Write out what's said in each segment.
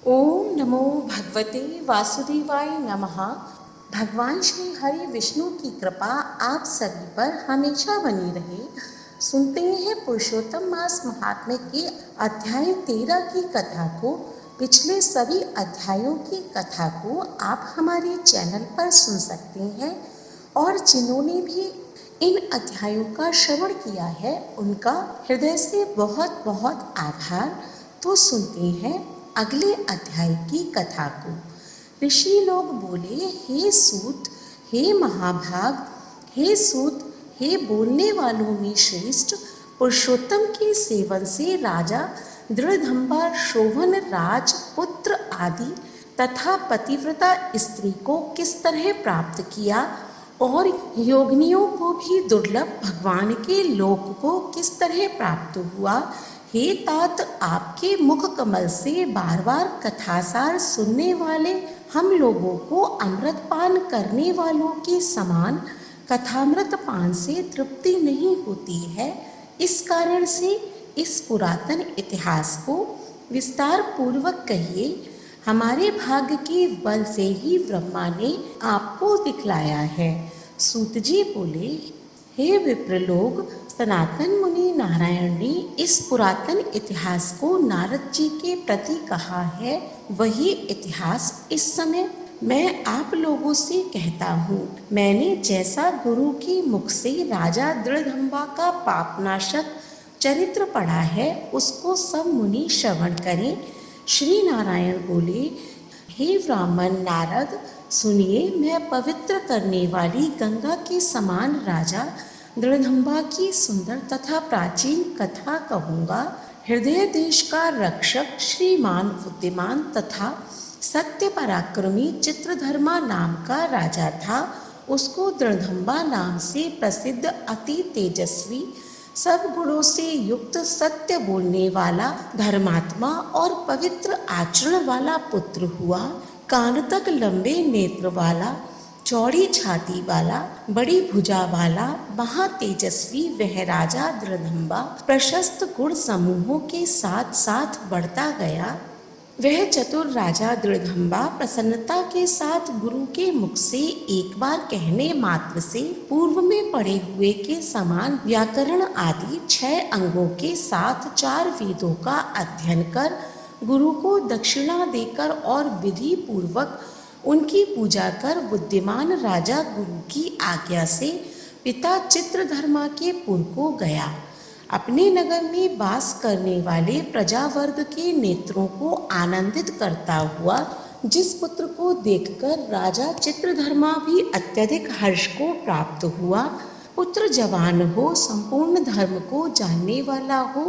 ओम नमो भगवते वासुदेवाय नमः। भगवान श्री हरि विष्णु की कृपा आप सभी पर हमेशा बनी रहे। सुनते हैं पुरुषोत्तम मास महात्म्य के अध्याय 13 की कथा को। पिछले सभी अध्यायों की कथा को आप हमारे चैनल पर सुन सकते हैं और जिन्होंने भी इन अध्यायों का श्रवण किया है उनका हृदय से बहुत बहुत आभार। तो सुनते हैं अगले अध्याय की कथा को। ऋषि लोग बोले, हे सूत, हे महाभाग, हे सूत, हे बोलने वालों में श्रेष्ठ, पुरुषोत्तम के सेवन से राजा दृढ़धम्बा, शोभन राज पुत्र आदि तथा पतिव्रता स्त्री को किस तरह प्राप्त किया और योगिनियों को भी दुर्लभ भगवान के लोक को किस तरह प्राप्त हुआ। हे तात, आपके मुख कमल से बार बार कथासार सुनने वाले हम लोगों को अमृत पान करने वालों के समान कथामृत पान से तृप्ति नहीं होती है। इस कारण से इस पुरातन इतिहास को विस्तार पूर्वक कहिए। हमारे भाग्य के बल से ही ब्रह्मा ने आपको दिखलाया है। सूत जी बोले, हे विप्रलोक, सनातन मुनि नारायण ने इस पुरातन इतिहास को नारद जी के प्रति कहा है। वही इतिहास इस समय मैं आप लोगों से कहता हूँ। मैंने जैसा गुरु के मुख से राजा दृढ़धम्बा का पापनाशक चरित्र पढ़ा है उसको सब मुनि श्रवण करें। श्री नारायण बोले, हे ब्राह्मण नारद, सुनिए, मैं पवित्र करने वाली गंगा के समान राजा दृढ़धम्बा की सुंदर तथा प्राचीन कथा कहूँगा। हृदय देश का रक्षक श्रीमान बुद्धिमान तथा सत्य पराक्रमी चित्रधर्मा नाम का राजा था। उसको दृढ़धम्बा नाम से प्रसिद्ध अति तेजस्वी सब गुणों से युक्त सत्य बोलने वाला धर्मात्मा और पवित्र आचरण वाला पुत्र हुआ। कान तक लंबे नेत्र वाला, चौड़ी छाती वाला, बड़ी भुजा वाला महातेजस्वी वह राजा दृढ़धम्बा प्रशस्त गुण समूहों के साथ साथ बढ़ता गया। वह चतुर राजा दृढ़धम्बा प्रसन्नता के साथ गुरु के मुख से एक बार कहने मात्र से पूर्व में पढ़े हुए के समान व्याकरण आदि 6 अंगों के साथ 4 वेदों का अध्ययन कर गुरु को दक्षिणा देकर और विधि पूर्वक उनकी पूजा कर बुद्धिमान राजा गुरु की आज्ञा से पिता चित्रधर्मा के पुर को गया। अपने नगर में वास करने वाले प्रजावर्ग के नेत्रों को आनंदित करता हुआ जिस पुत्र को देखकर राजा चित्रधर्मा भी अत्यधिक हर्ष को प्राप्त हुआ। पुत्र जवान हो, संपूर्ण धर्म को जानने वाला हो,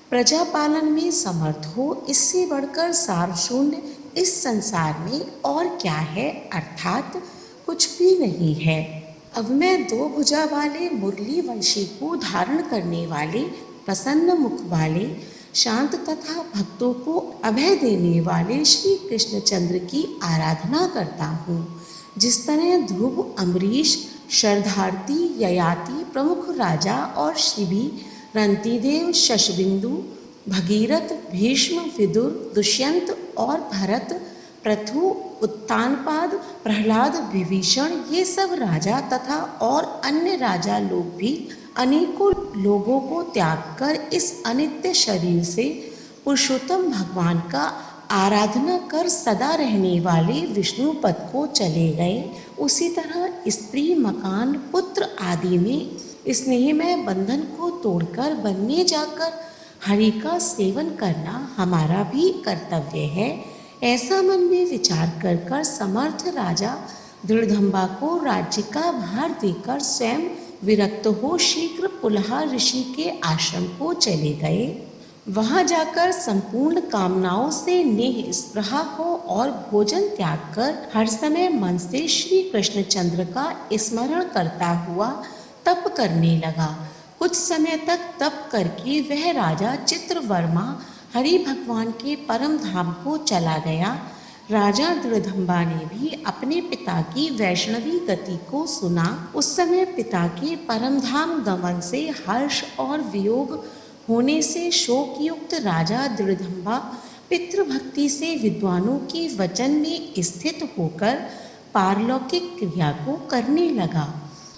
प्रजा पालन में समर्थ हो, इससे बढ़कर सार शून्य इस संसार में और क्या है, अर्थात कुछ भी नहीं है। अब मैं 2 भुजा वाले मुरली वंशी को धारण करने वाले, प्रसन्न मुख वाले, शांत तथा भक्तों को अभय देने वाले श्री कृष्णचंद्र की आराधना करता हूँ। जिस तरह ध्रुव, अम्बरीश, शरधार्थी, ययाति प्रमुख राजा और श्रीभी, रंतिदेव, शशबिंदु, भगीरथ, भीष्म, विदुर, दुष्यंत और भरत, पृथु, उत्तानपाद, प्रहलाद, विभीषण, ये सब राजा तथा और अन्य राजा लोग भी अनेकों लोगों को त्याग कर इस अनित्य शरीर से पुरुषोत्तम भगवान का आराधना कर सदा रहने वाले विष्णु पद को चले गए। उसी तरह स्त्री, मकान, पुत्र आदि में स्नेहमय बंधन को तोड़कर वन में जाकर हरि का सेवन करना हमारा भी कर्तव्य है। ऐसा मन में विचार कर समर्थ राजा दृढ़धम्बा को राज्य का भार देकर स्वयं विरक्त हो शीघ्र पुलहा ऋषि के आश्रम को चले गए। वहां जाकर संपूर्ण कामनाओं से नेह स्पृहा हो और भोजन त्याग कर हर समय मन से श्री कृष्णचंद्र का स्मरण करता हुआ तप करने लगा। कुछ समय तक तप करके वह राजा चित्रवर्मा हरि भगवान के परम धाम को चला गया। राजा दृढ़धम्बा ने भी अपने पिता की वैष्णवी गति को सुना। उस समय पिता के परम धाम गमन से हर्ष और वियोग होने से शोक युक्त राजा दृढ़धम्बा पितृभक्ति से विद्वानों के वचन में स्थित होकर पारलौकिक क्रिया को करने लगा।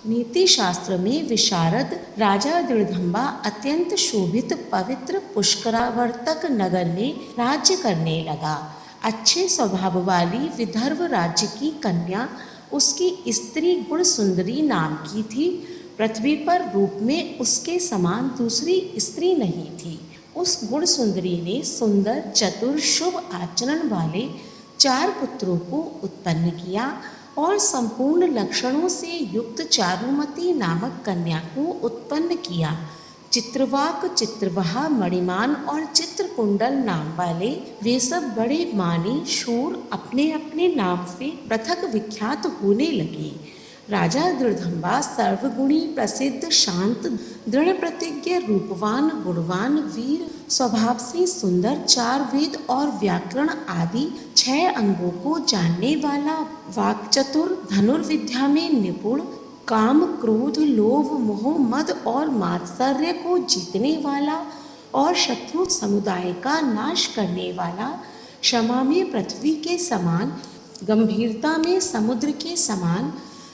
नीति शास्त्र में विशारद राजा दृढ़धम्बा अत्यंत शोभित पवित्र पुष्करावर्तक नगर में राज्य करने लगा। अच्छे स्वभाव वाली विदर्भ राज्य की कन्या उसकी स्त्री गुण सुंदरी नाम की थी। पृथ्वी पर रूप में उसके समान दूसरी स्त्री नहीं थी। उस गुण सुंदरी ने सुंदर चतुर शुभ आचरण वाले 4 पुत्रों को उत्पन्न किया और संपूर्ण लक्षणों से युक्त चारुमती नामक कन्या को उत्पन्न किया। चित्रवाक, चित्रवहा, मणिमान और चित्रकुंडल नाम वाले वे सब बड़े मानी शूर अपने अपने नाम से पृथक विख्यात होने लगे। राजा दृढ़धम्बा सर्वगुणी प्रसिद्ध शांत दृढ़ प्रतिज्ञ रूपवान गुणवान वीर स्वभाव से सुंदर 4 वेद और व्याकरण आदि 6 अंगों को जानने वाला वाक्चतुर धनुर्विद्या में निपुण काम क्रोध लोभ मोह मद और मात्सर्य को जीतने वाला और शत्रु समुदाय का नाश करने वाला क्षमा में पृथ्वी के समान गंभीरता में समुद्र के समान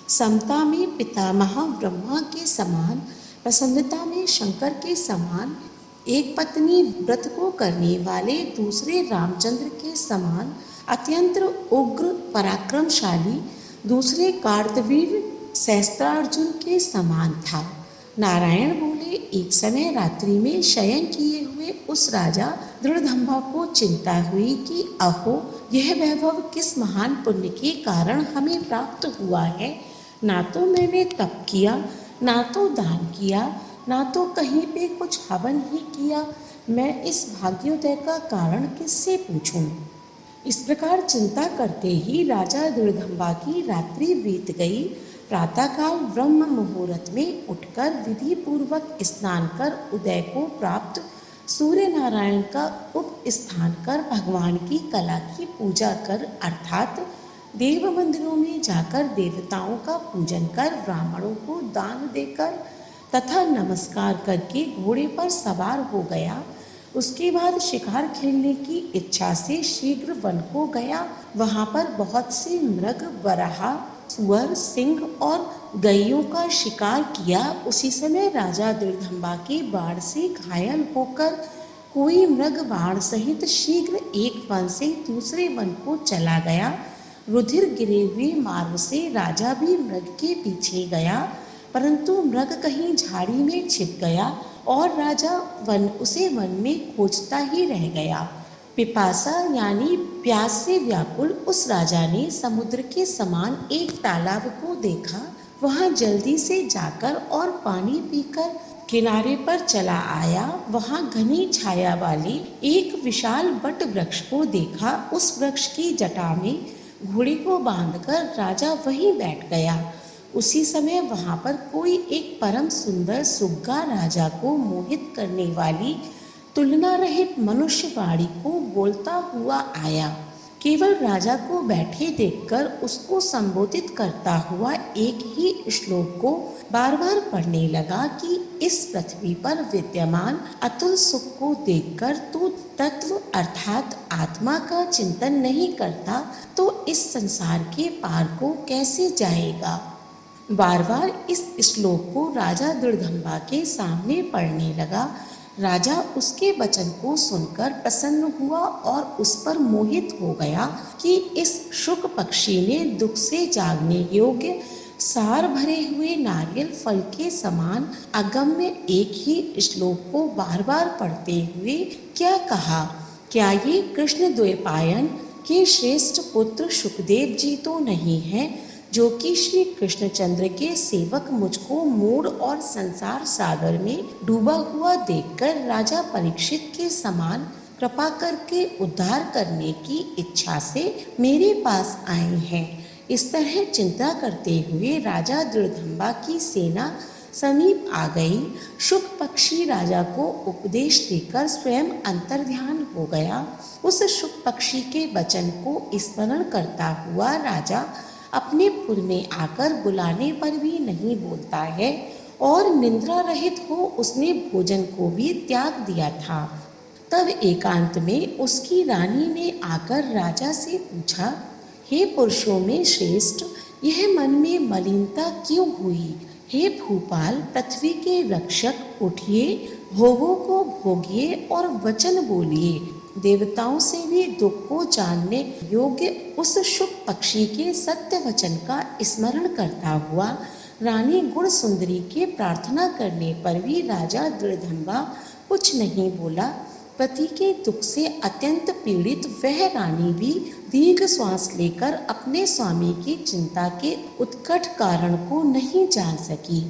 समता में पितामह ब्रह्मा के समान प्रसन्नता में शंकर के समान एक पत्नी व्रत को करने वाले दूसरे रामचंद्र के समान अत्यंत उग्र पराक्रमशाली दूसरे कार्तवीर सहस्त्रार्जुन के समान था। नारायण बोले, एक समय रात्रि में शयन किए हुए उस राजा दृढ़धम्बा को चिंता हुई कि अहो, यह वैभव किस महान पुण्य के कारण हमें प्राप्त हुआ है। ना तो मैंने तप किया, ना तो दान किया, ना तो कहीं पे कुछ हवन ही किया। मैं इस भाग्योदय का कारण किससे पूछूं? इस प्रकार चिंता करते ही राजा दृढ़धम्बा की रात्रि बीत गई। प्रातःकाल ब्रह्म मुहूर्त में उठकर विधि पूर्वक स्नान कर उदय को प्राप्त सूर्य नारायण का उपस्थान कर भगवान की कला की पूजा कर अर्थात देव मंदिरों में जाकर देवताओं का पूजन कर ब्राह्मणों को दान देकर तथा नमस्कार करके घोड़े पर सवार हो गया। उसके बाद शिकार खेलने की इच्छा से शीघ्र वन को गया। वहां पर बहुत से मृग, बरहा, सुअर, सिंह और गैयों का शिकार किया। उसी समय राजा दृढ़धम्बा के बाण से घायल होकर कोई मृग बाण सहित शीघ्र एक वन से दूसरे वन को चला गया। रुधिर गिरे हुए मार्ग से राजा भी मृग के पीछे गया, परंतु मृग कहीं झाड़ी में छिप गया और राजा उसे वन में खोजता ही रह गया। पिपासा यानी प्यास से व्याकुल उस राजा ने समुद्र के समान एक तालाब को देखा। वहां जल्दी से जाकर और पानी पीकर किनारे पर चला आया। वहां घनी छाया वाली एक विशाल बट वृक्ष को देखा। उस वृक्ष की जटा में घोड़ी को बांधकर राजा वहीं बैठ गया। उसी समय वहां पर कोई एक परम सुंदर सुग्गा राजा को मोहित करने वाली तुलना रहित मनुष्यवाणी को बोलता हुआ आया। केवल राजा को बैठे देखकर उसको संबोधित करता हुआ एक ही श्लोक को बार बार पढ़ने लगा कि इस पृथ्वी पर विद्यमान अतुल सुख को देखकर तू तत्व अर्थात आत्मा का चिंतन नहीं करता तो इस संसार के पार को कैसे जाएगा। बार बार इस श्लोक को राजा दृढ़धम्बा के सामने पढ़ने लगा। राजा उसके वचन को सुनकर प्रसन्न हुआ और उस पर मोहित हो गया कि इस शुक पक्षी ने दुख से जागने योग्य सार भरे हुए नारियल फल के समान अगम्य एक ही श्लोक को बार बार पढ़ते हुए क्या कहा। क्या ये कृष्ण द्वैपायन के श्रेष्ठ पुत्र सुखदेव जी तो नहीं हैं, जो कि श्री कृष्णचंद्र के सेवक मुझको मूढ़ और संसार सागर में डूबा हुआ देखकर राजा परीक्षित के समान कृपा करके उद्धार करने की इच्छा से मेरे पास आए हैं। इस तरह चिंता करते हुए राजा दृढ़धम्बा की सेना समीप आ गई। शुक पक्षी राजा को उपदेश देकर स्वयं अंतर्ध्यान हो गया। उस शुक पक्षी के वचन को स्मरण करता हुआ राजा अपने पुर में आकर बुलाने पर भी नहीं बोलता है और निंद्रा रहित हो उसने भोजन को भी त्याग दिया था। तब एकांत में उसकी रानी ने आकर राजा से पूछा, हे पुरुषों में श्रेष्ठ, यह मन में मलिनता क्यों हुई? हे भूपाल, पृथ्वी के रक्षक, उठिए, भोगों को भोगिए और वचन बोलिए। देवताओं से भी दुख को जानने योग्य उस शुभ पक्षी के सत्य वचन का स्मरण करता हुआ रानी गुण सुंदरी के प्रार्थना करने पर भी राजा दृढ़धम्बा कुछ नहीं बोला। पति के दुख से अत्यंत पीड़ित वह रानी भी दीर्घ श्वास लेकर अपने स्वामी की चिंता के उत्कट कारण को नहीं जान सकी।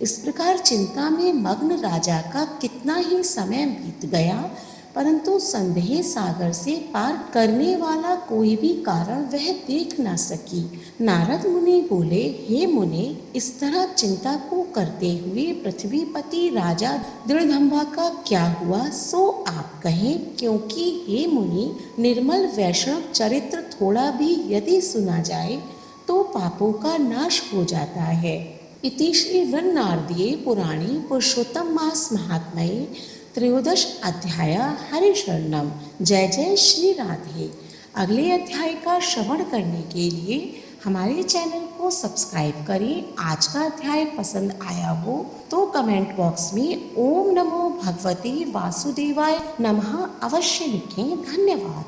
इस प्रकार चिंता में मग्न राजा का कितना ही समय बीत गया, परंतु संदेह सागर से पार करने वाला कोई भी कारण वह देख न सकी। नारद मुनि बोले, हे मुने, इस तरह चिंता को करते हुए पृथ्वीपति राजा दृढ़धम्बा का क्या हुआ सो आप कहें, क्योंकि हे मुनि, निर्मल वैष्णव चरित्र थोड़ा भी यदि सुना जाए तो पापों का नाश हो जाता है। इति श्री वृन्नारदीये पुराणे पुरुषोत्तम मास महात्म्ये त्रयोदश अध्याय हरिशरणम। जय जय श्री राधे। अगले अध्याय का श्रवण करने के लिए हमारे चैनल को सब्सक्राइब करें। आज का अध्याय पसंद आया हो तो कमेंट बॉक्स में ओम नमो भगवते वासुदेवाय नमः अवश्य लिखें। धन्यवाद।